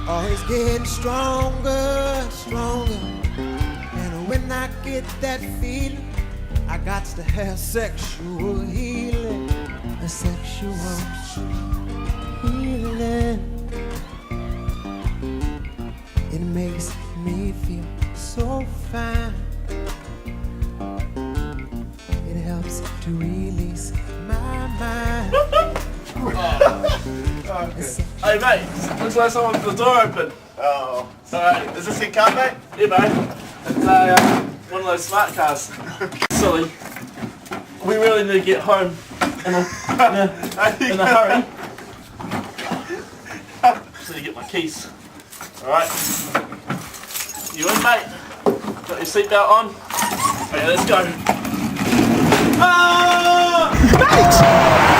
always getting stronger, stronger. And when I get that feeling, I got to have sexual healing, a sexual healing. It makes me feel so fine. It helps to release my mind. Okay. Hey mate, looks like someone's the door open. Oh. Alright. Is this your car, mate? Yeah mate, it's one of those smart cars. Silly. We really need to get home in a hurry. Just need to get my keys. Alright. You in mate? Got your seatbelt on? Okay, let's go. Ah! Mate!